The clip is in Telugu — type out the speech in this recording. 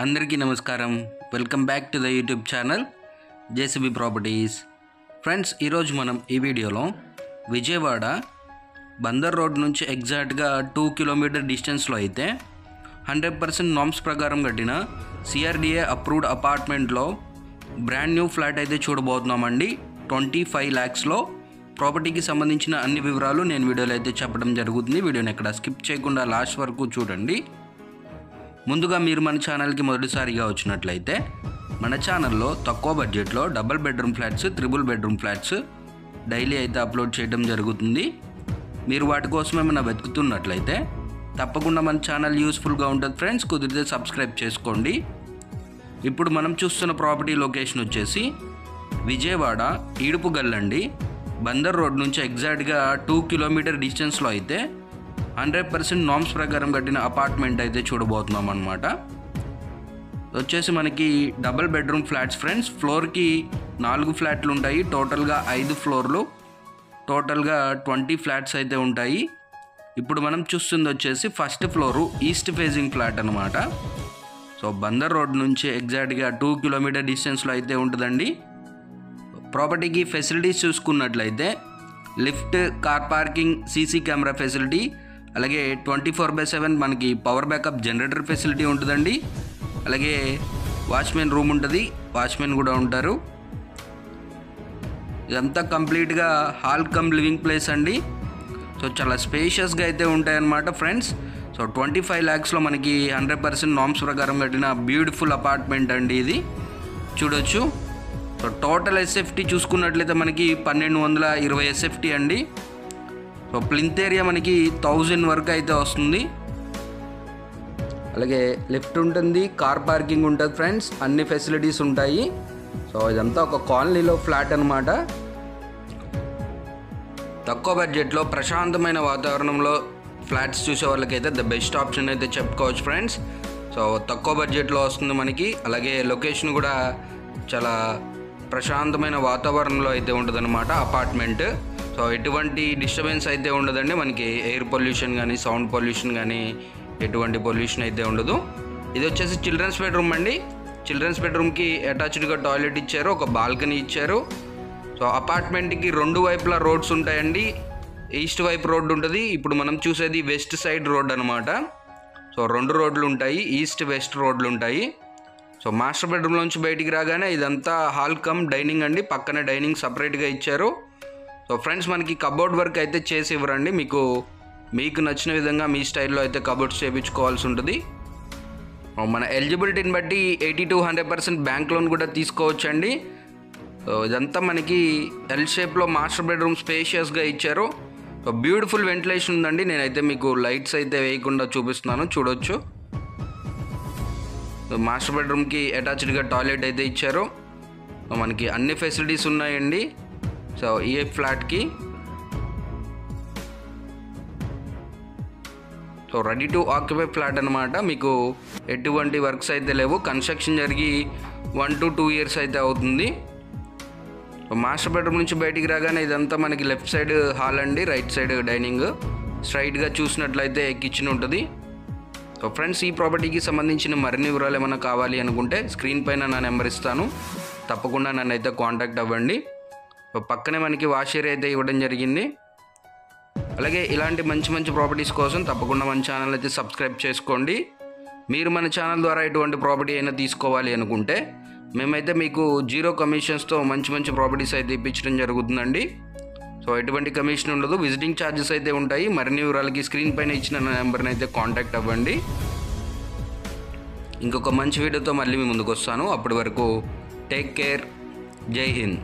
అందరికీ నమస్కారం. Welcome back to the YouTube channel JCB properties. Friends, ఈరోజు మనం ఈ వీడియోలో విజయవాడ బందర్ రోడ్ నుంచి ఎగ్జాక్ట్గా 2 కిలోమీటర్ డిస్టెన్స్లో అయితే 100% నామ్స్ ప్రకారం కట్టిన సిఆర్డిఏ అప్రూవ్డ్ అపార్ట్మెంట్లో బ్రాండ్ న్యూ ఫ్లాట్ అయితే చూడబోతున్నామండి. 25 lakhsలో ప్రాపర్టీకి సంబంధించిన అన్ని వివరాలు నేను వీడియోలో అయితే చెప్పడం జరుగుతుంది. వీడియోని ఎక్కడ స్కిప్ చేయకుండా లాస్ట్ వరకు చూడండి. ముందుగా మీరు మన ఛానల్కి మొదటిసారిగా వచ్చినట్లయితే మన ఛానల్లో తక్కువ బడ్జెట్లో double bedroom flats, triple bedroom flats daily అయితే అప్లోడ్ చేయడం జరుగుతుంది. మీరు వాటి కోసం ఏమైనా వెతుకుతున్నట్లయితే తప్పకుండా మన ఛానల్ యూస్ఫుల్గా ఉంటుంది ఫ్రెండ్స్. కుదిరితే సబ్స్క్రైబ్ చేసుకోండి. ఇప్పుడు మనం చూస్తున్న ప్రాపర్టీ లొకేషన్ వచ్చేసి విజయవాడ ఈడుపుగల్లండి. బందర్ రోడ్ నుంచి ఎగ్జాక్ట్గా 2 కిలోమీటర్ డిస్టెన్స్లో అయితే 100% నామ్స్ ప్రకారం కట్టిన అపార్ట్మెంట్ అయితే చూడబోతున్నాం అనమాట. వచ్చేసి మనకి డబుల్ బెడ్రూమ్ ఫ్లాట్స్ ఫ్రెండ్స్. ఫ్లోర్కి 4 ఫ్లాట్లు ఉంటాయి. టోటల్గా 5 ఫ్లోర్లు, టోటల్గా 20 ఫ్లాట్స్ అయితే ఉంటాయి. ఇప్పుడు మనం చూస్తుంది వచ్చేసి first floor east facing flat అనమాట. సో బందర్ రోడ్ నుంచి ఎగ్జాక్ట్గా 2 కిలోమీటర్ డిస్టెన్స్లో అయితే ఉంటుందండి. ప్రాపర్టీకి ఫెసిలిటీస్ చూసుకున్నట్లయితే lift, car parking, CC camera facility, అలాగే 24/7 మనకి పవర్ బ్యాకప్ జనరేటర్ ఫెసిలిటీ ఉంటుందండి. అలాగే వాచ్మెన్ రూమ్ ఉంటుంది, వాచ్మెన్ కూడా ఉంటారు. ఇదంతా కంప్లీట్గా హాల్ కమ్ లివింగ్ ప్లేస్ అండి. సో చాలా స్పేషియస్గా అయితే ఉంటాయన్నమాట ఫ్రెండ్స్. సో 25 lakhsలో మనకి 100% నామ్స్ ప్రకారం కట్టిన బ్యూటిఫుల్ అపార్ట్మెంట్ అండి ఇది. చూడొచ్చు. సో టోటల్ ఎస్ఎఫ్టీ చూసుకున్నట్లయితే మనకి 1220 ఎస్ఎఫ్టీ అండి. సో ప్లింత్ ఏరియా మనకి 1000 వరకు అయితే వస్తుంది. అలాగే లిఫ్ట్ ఉంటుంది, కార్ పార్కింగ్ ఉంటుంది ఫ్రెండ్స్, అన్ని ఫెసిలిటీస్ ఉంటాయి. సో ఇదంతా ఒక కాలనీలో ఫ్లాట్ అనమాట. తక్కువ బడ్జెట్లో ప్రశాంతమైన వాతావరణంలో ఫ్లాట్స్ చూసే వాళ్ళకైతే ద బెస్ట్ ఆప్షన్ అయితే చెప్పుకోవచ్చు ఫ్రెండ్స్. సో తక్కువ బడ్జెట్లో వస్తుంది మనకి. అలాగే లొకేషన్ కూడా చాలా ప్రశాంతమైన వాతావరణంలో అయితే ఉంటుంది అనమాట అపార్ట్మెంట్. సో ఎటువంటి డిస్టర్బెన్స్ అయితే ఉండదండి. మనకి ఎయిర్ పొల్యూషన్ కానీ, సౌండ్ పొల్యూషన్ కానీ ఎటువంటి పొల్యూషన్ అయితే ఉండదు. ఇది వచ్చేసి చిల్డ్రన్స్ బెడ్రూమ్ అండి. చిల్డ్రన్స్ బెడ్రూమ్కి అటాచ్డ్గా టాయిలెట్ ఇచ్చారు, ఒక బాల్కనీ ఇచ్చారు. సో అపార్ట్మెంట్కి 2 వైపులా రోడ్స్ ఉంటాయండి. ఈస్ట్ వైపు రోడ్డు ఉంటుంది. ఇప్పుడు మనం చూసేది వెస్ట్ సైడ్ రోడ్ అనమాట. సో 2 రోడ్లు ఉంటాయి, ఈస్ట్ వెస్ట్ రోడ్లు ఉంటాయి. సో మాస్టర్ బెడ్రూమ్లోంచి బయటికి రాగానే ఇదంతా హాల్ కమ్ డైనింగ్ అండి. పక్కన డైనింగ్ సపరేట్గా ఇచ్చారు. సో ఫ్రెండ్స్, మనకి కబోర్డ్ వర్క్ అయితే చేసి ఇవ్వరండి. మీకు నచ్చిన విధంగా మీ స్టైల్లో అయితే కబోర్డ్స్ చేయించుకోవాల్సి ఉంటుంది. మన ఎలిజిబిలిటీని బట్టి 80 to 100% బ్యాంక్ లోన్ కూడా తీసుకోవచ్చండి. సో ఇదంతా మనకి ఎల్ షేప్లో మాస్టర్ బెడ్రూమ్ స్పేషియస్గా ఇచ్చారు. సో బ్యూటిఫుల్ వెంటిలేషన్ ఉందండి. నేనైతే మీకు లైట్స్ అయితే వేయకుండా చూపిస్తున్నాను, చూడొచ్చు. మాస్టర్ బెడ్రూమ్కి అటాచ్డ్గా టాయిలెట్ అయితే ఇచ్చారు. మనకి అన్ని ఫెసిలిటీస్ ఉన్నాయండి. సో ఈ ఫ్లాట్కి so ready to occupy flat అనమాట. మీకు ఎటువంటి వర్క్స్ అయితే లేవు. కన్స్ట్రక్షన్ జరిగి 1 to 2 years అయితే అవుతుంది. మాస్టర్ బెడ్రూమ్ నుంచి బయటికి రాగానే ఇదంతా మనకి లెఫ్ట్ సైడ్ హాల్ అండి, రైట్ సైడ్ డైనింగ్. స్ట్రైట్గా చూసినట్లయితే కిచెన్ ఉంటుంది. సో ఫ్రెండ్స్, ఈ ప్రాపర్టీకి సంబంధించిన మరిన్ని వివరాలు ఏమైనా కావాలి అనుకుంటే స్క్రీన్ పైన నా నెంబర్ ఇస్తాను, తప్పకుండా నన్ను అయితే కాంటాక్ట్ అవ్వండి. సో పక్కనే మనకి వాష్ ఏరియా అయితే ఇవ్వడం జరిగింది. అలాగే ఇలాంటి మంచి మంచి ప్రాపర్టీస్ కోసం తప్పకుండా మన ఛానల్ అయితే సబ్స్క్రైబ్ చేసుకోండి. మీరు మన ఛానల్ ద్వారా ఎటువంటి ప్రాపర్టీ అయినా తీసుకోవాలి అనుకుంటే మేమైతే మీకు 0 కమిషన్స్తో మంచి మంచి ప్రాపర్టీస్ అయితే ఇప్పించడం జరుగుతుందండి. సో ఎటువంటి కమిషన్ ఉండదు, విజిటింగ్ ఛార్జెస్ అయితే ఉంటాయి. మరిన్ని వివరాలకి స్క్రీన్ పైన ఇచ్చిన నెంబర్ని అయితే కాంటాక్ట్ అవ్వండి. ఇంకొక మంచి వీడియోతో మళ్ళీ మీ ముందుకు వస్తాను. అప్పటి వరకు టేక్ కేర్. జై హింద్.